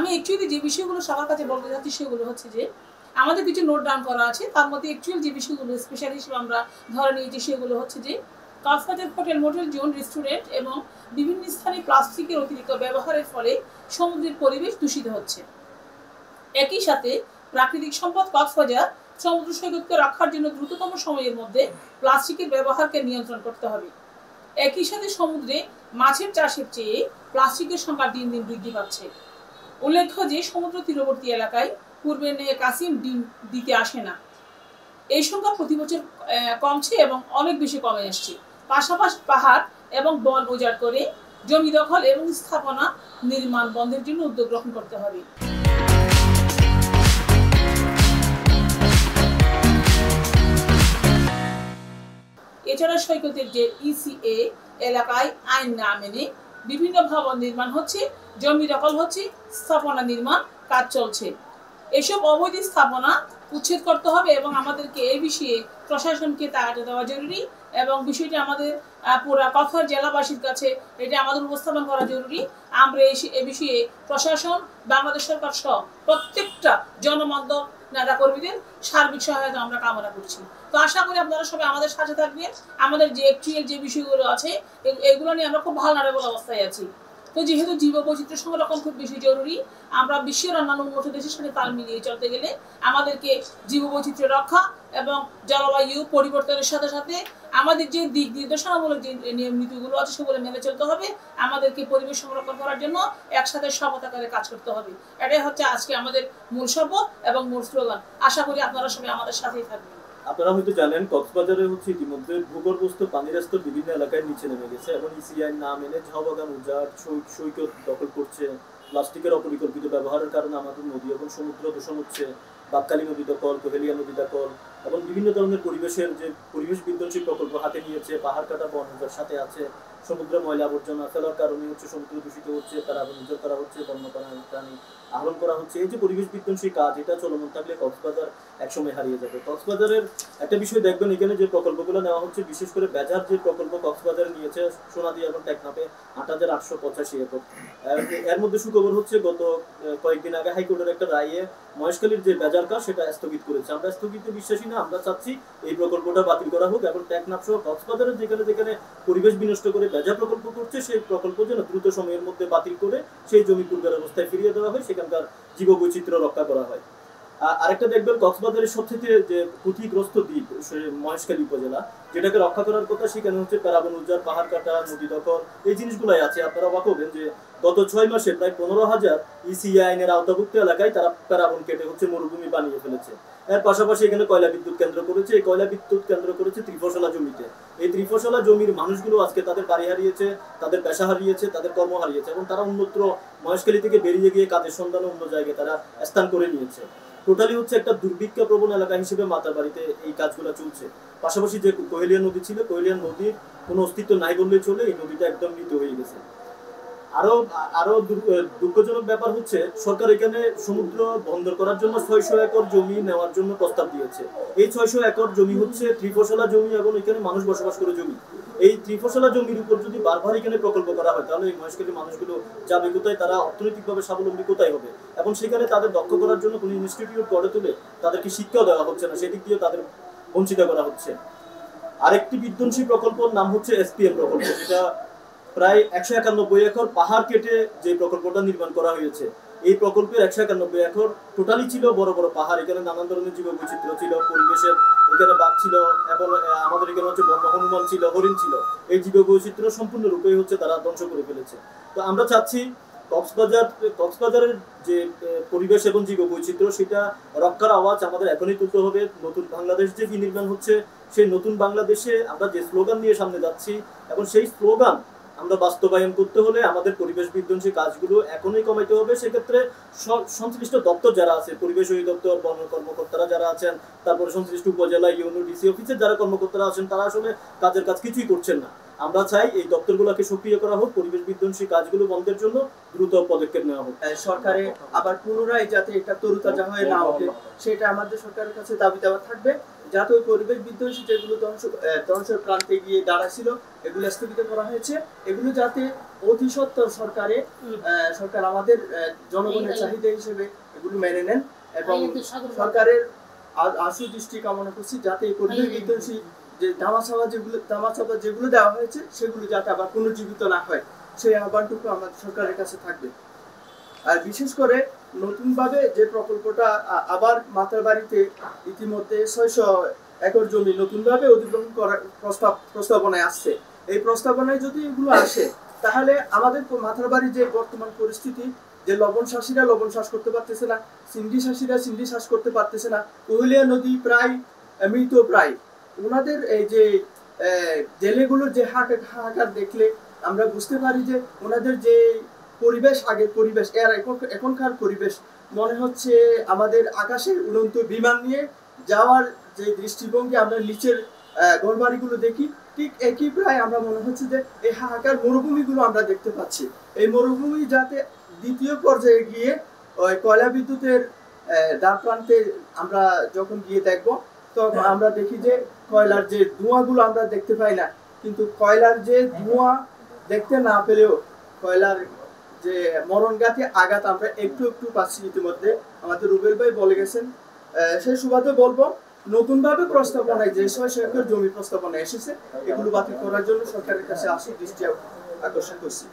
আমি অ্যাকচুয়ালি যে বিষয়গুলো সবার কাছে বলতে চাচ্ছি সেগুলো হচ্ছে যে আমাদের কিছু নোট ডাউন করা আছে, তার মধ্যে অ্যাকচুয়াল যে বিষয়গুলো স্পেশাল হিসেবে আমরা ধরে নিয়েছি সেগুলো হচ্ছে যে Cox's Bazar hotel, motel, zone, restaurant এবং বিভিন্ন স্থানে প্লাস্টিকের অতিরিক্ত ব্যবহারের ফলে সমুদ্রের পরিবেশ দূষিত হচ্ছে। একই সাথে প্রাকৃতিক সম্পদ কক্সবাজার সমুদ্র সৈকতকে রক্ষার জন্য দ্রুততম সময়ের মধ্যে প্লাস্টিকের ব্যবহারকে নিয়ন্ত্রণ করতে হবে। একই সাথে সমুদ্রে মাছের চাষের চেয়ে প্লাস্টিকের সংখ্যা দিন দিন বৃদ্ধি পাচ্ছে। উল্লেখ্য যে সমুদ্র তীরবর্তী এলাকায় পূর্বের ন্যায় কাসিম ডিম দিতে আসে না, এই সংখ্যা প্রতি বছর কমছে এবং অনেক বেশি কমে আসছে। পাশাপাশি পাহাড় এবং বন উজাড় করে জমি দখল এবং স্থাপনা নির্মাণ বন্ধের জন্য উদ্যোগ গ্রহণ করতে হবে। এছাড়া সৈকতের যে ইসিএ এলাকায় আইন না মেনে বিভিন্ন ভবন নির্মাণ হচ্ছে, জমি দখল হচ্ছে, স্থাপনা নির্মাণ কাজ চলছে। এসব অবৈধ স্থাপনা উচ্ছেদ করতে হবে এবং আমাদেরকে এই বিষয়ে প্রশাসনকে তাগাদা দেওয়া জরুরি এবং বিষয়টি আমাদের পুরা কক্সবাজার জেলাবাসীর কাছে এটা আমাদের উপস্থাপন করা জরুরি। আমরা এ বিষয়ে প্রশাসন, বাংলাদেশ সরকার সহ প্রত্যেকটা জনমন্ত্রক নেতা কর্মীদের সার্বিক সহায়তা আমরা কামনা করছি। তো আশা করি আপনারা সবাই আমাদের সাথে থাকবেন। আমাদের যে অ্যাকচুয়াল যে বিষয়গুলো আছে এগুলো নিয়ে আমরা খুব ভালনারেবল অবস্থায় আছি। তো যেহেতু জীববৈচিত্র্য সংরক্ষণ খুব বেশি জরুরি, আমরা বিশ্বের অন্যান্য উন্নত দেশের সাথে তাল মিলিয়ে চলতে গেলে আমাদেরকে জীববৈচিত্র্য রক্ষা এবং জলবায়ু পরিবর্তনের সাথে সাথে আমাদের যে দিক নির্দেশনামূলক যে নিয়ম নীতিগুলো আছে সেগুলো মেনে চলতে হবে। আমাদেরকে পরিবেশ সংরক্ষণ করার জন্য একসাথে শপথ আকারে কাজ করতে হবে। এটাই হচ্ছে আজকে আমাদের মূল শপথ এবং মূল স্লোগান। আশা করি আপনারা সবাই আমাদের সাথেই থাকবেন। আপনারা হয়তো জানেন কক্সবাজারে হচ্ছে ইতিমধ্যে ভূগর্ভস্থ পানির স্তর বিভিন্ন এলাকায় নিচে নেমে গেছে এবং ইসিআই না মেনে ঝাউবাগান উজাড় সৈকত দখল করছে। প্লাস্টিকের অপরিকল্পিত ব্যবহারের কারণে আমাদের নদী এবং সমুদ্র দূষণ হচ্ছে। বাকখালী নদী দখল, কোহেলিয়া নদী দখল এবং বিভিন্ন ধরনের পরিবেশের যে পরিবেশ বিধ্বংসী প্রকল্প হাতে নিয়েছে। পাহাড় কাটা, বন উজাড় সাথে আছে। সমুদ্রে ময়লা আবর্জনা ফেলার কারণে হচ্ছে সমুদ্র দূষিত হচ্ছে, তারা উজাড় করা হচ্ছে, বন্যপ্রাণী আহরণ করা হচ্ছে। এই যে পরিবেশ বিধ্বংসী কাজ, এটা চলমান থাকলে কক্সবাজার একসময় হারিয়ে যাবে। কক্সবাজারের একটা বিষয় দেখবেন, এখানে যে প্রকল্পগুলো নেওয়া হচ্ছে, বিশেষ করে বেজার যে প্রকল্প কক্সবাজারে নিয়েছে সোনাদি এবং টেকনাফে ৮,৮৮৫ একর। এর মধ্যে সুখবর হচ্ছে গত কয়েকদিন আগে হাইকোর্টের একটা রায়ে মহেশখালীর যে বেজার কাজ সেটা স্থগিত করেছে। আমরা স্থগিতে বিশ্বাসী না, আমরা চাচ্ছি এই প্রকল্পটা বাতিল করা হোক এবং টেকনাফ সহ কক্সবাজারের যেখানে যেখানে পরিবেশ বিনষ্ট করে বেজার প্রকল্প করছে সেই প্রকল্প যেন দ্রুত সময়ের মধ্যে বাতিল করে সেই জমি পূর্বের অবস্থায় ফিরিয়ে দেওয়া হয়, সেখানকার জীববৈচিত্র্য রক্ষা করা হয়। আরেকটা দেখবেন কক্সবাজারের সবচেয়ে যে ক্ষতিগ্রস্ত দ্বীপ মহেশখালী উপজেলা, যেটাকে রক্ষা করার কথা, সেখানে হচ্ছে প্যারাবন উজাড়, পাহাড় কাটা, নদী দখল, এই জিনিসগুলাই আছে। আপনারা অবাক হবেন যে গত ৬ মাসে প্রায় ১৫,০০০ ইসিআই আইনের আওতাভুক্ত এলাকায় তারা প্যারাবন কেটে হচ্ছে মরুভূমি বানিয়ে ফেলেছে। এর পাশাপাশি এখানে কয়লা বিদ্যুৎ কেন্দ্র করেছে। এই কয়লা বিদ্যুৎ কেন্দ্র করেছে ত্রিফসলা জমিতে। এই ত্রিফসলা জমির মানুষগুলো আজকে তাদের বাড়ি হারিয়েছে, তাদের পেশা হারিয়েছে, তাদের কর্ম হারিয়েছে এবং তারা অন্যত্র মহেশখালী থেকে বেরিয়ে গিয়ে কাজের সন্ধানে অন্য জায়গায় তারা স্থান করে নিয়েছে। টোটালি হচ্ছে একটা দুর্ভিক্ষ প্রবণ এলাকা হিসেবে মাতার বাড়িতে এই কাজগুলো চলছে। পাশাপাশি যে কোহেলিয়া নদী ছিল, কোহেলিয়া নদীর কোনো অস্তিত্ব নাই বললেই চলে। এই নদীটা একদম মৃত হয়ে গেছে। আরো দুঃখজনক ব্যাপার হচ্ছে সরকার এখানে সমুদ্র বন্দর করার জন্য ৬০০ একর জমি নেওয়ার জন্য প্রস্তাব দিয়েছে। এই ৬০০ একর জমি হচ্ছে ত্রিফসলা জমি এবং এখানে মানুষ বসবাস করে জমি। এই ত্রিফসলা জমির উপর যদি বারবার এখানে প্রকল্প করা হয় তাহলে এই মহেশখালী মানুষগুলো যাবে কোথায়? তারা অর্থনৈতিকভাবে স্বাবলম্বী কোথায় হবে? এবং সেখানে তাদের দক্ষ করার জন্য কোনো ইনস্টিটিউট গড়ে তুলে তাদেরকে শিক্ষাও দেওয়া হচ্ছে না, সেদিক দিয়ে তাদের বঞ্চিত করা হচ্ছে। আরেকটি বিধ্বংসী প্রকল্পের নাম হচ্ছে এসপিএম প্রকল্প, যেটা প্রায় ১৯১ একর পাহাড় কেটে যে প্রকল্পটা নির্মাণ করা হয়েছে। এই প্রকল্পের ১৯১ একর টোটালি ছিল বড় বড় পাহাড়। এখানে নানান ধরনের জীববৈচিত্র্য ছিল, পরিবেশের এখানে বাঘ ছিল এবং আমাদের এখানে হচ্ছে বন্য হনুমান ছিল, হরিণ ছিল। এই জীববৈচিত্র্য সম্পূর্ণরূপে হচ্ছে তারা ধ্বংস করে ফেলেছে। তো আমরা চাচ্ছি কক্সবাজারের যে পরিবেশ এবং জীববৈচিত্র্য সেটা রক্ষার আওয়াজ আমাদের এখনই তুলতে হবে। নতুন বাংলাদেশ যে বিনির্মাণ হচ্ছে, সেই নতুন বাংলাদেশে আমরা যে স্লোগান নিয়ে সামনে যাচ্ছি এবং সেই স্লোগান আমরা বাস্তবায়ন করতে হলে আমাদের পরিবেশ বিধ্বংসী কাজগুলো এখনই কমাইতে হবে। সেক্ষেত্রে সংশ্লিষ্ট দপ্তর যারা আছে, পরিবেশ অধিদপ্তর, বন কর্মকর্তারা যারা আছেন, তারপরে সংশ্লিষ্ট উপজেলা, ইউনো, ডিসি অফিসের যারা কর্মকর্তারা আছেন, তারা আসলে কাজের কাজ কিছুই করছেন না। আমরা চাই এই দপ্তরগুলোকে সক্রিয় করা হোক, পরিবেশ বিধ্বংসী কাজগুলো বন্ধের জন্য দ্রুত পদক্ষেপ নেওয়া হোক। সরকারে আবার পুনরায় যাতে এটা তরুতাজা হয়ে না ওঠে সেটা আমাদের সরকারের কাছে দাবি দেওয়া থাকবে। যাতে ওই পরিবেশ বিধ্বংসী যেগুলো ধ্বংসের প্রান্তে গিয়ে দাঁড়াছিল এগুলো স্থগিত করা হয়েছে। এগুলো যাতে অতি সত্বর সরকার আমাদের জনগণের চাহিদা হিসেবে এগুলো মেনে নেন এবং সরকারের আশু দৃষ্টি কামনা করছি যাতে এই পরিবেশ বিধ্বংসী যে ধামাচাপা যেগুলো দেওয়া হয়েছে সেগুলো যাতে আবার পুনর্জীবিত না হয়, সেই আহ্বানটুকু আমাদের সরকারের কাছে থাকবে। আর বিশেষ করে নতুনভাবে যে প্রকল্পটা আবার মাতারবাড়িতে ইতিমধ্যে 600 একর জমি নতুনভাবে অধিগ্রহণ করার প্রস্তাবনায় আসছে। এই প্রস্তাবনায় যদি এগুলো আসে তাহলে আমাদের মাতারবাড়ির যে বর্তমান পরিস্থিতি, যে লবণ চাষ করতে পারতেছে না, সিন্ধি চাষ করতে পারতেছে না, কোহলিয়া নদী প্রায় মৃত প্রায়, ওনাদের এই যে জেলেগুলোর যে হাহাকার দেখলে আমরা বুঝতে পারি যে ওনাদের যে পরিবেশ, আগের পরিবেশ এর এখনকার পরিবেশ মনে হচ্ছে আমাদের আকাশের উড়ন্ত বিমান নিয়ে যাওয়ার যে দৃষ্টিভঙ্গি আমরা নিচের ঘরবাড়িগুলো দেখি, ঠিক একই প্রায় আমরা মনে হচ্ছে যে এই হাহাকার মরুভূমিগুলো আমরা দেখতে পাচ্ছি। এই মরুভূমি যাতে দ্বিতীয় পর্যায়ে গিয়ে ওই কয়লা বিদ্যুতের দ্বার প্রান্তে আমরা যখন গিয়ে দেখব তখন আমরা দেখি যে কয়লার যে ধোঁয়াগুলো আমরা দেখতে পাই না, কিন্তু কয়লার যে ধোঁয়া দেখতে না পেলেও কয়লার যে মরণঘাতী আঘাত আমরা একটু একটু পাচ্ছি ইতিমধ্যে, আমাদের রুবেল ভাই বলে গেছেন। সেই সুবাদে বলবো নতুনভাবে প্রস্তাবনায় যে 600 একর জমি প্রস্তাবনা এসেছে এগুলো বাতিল করার জন্য সরকারের কাছে আশু দৃষ্টি আকর্ষণ করছি।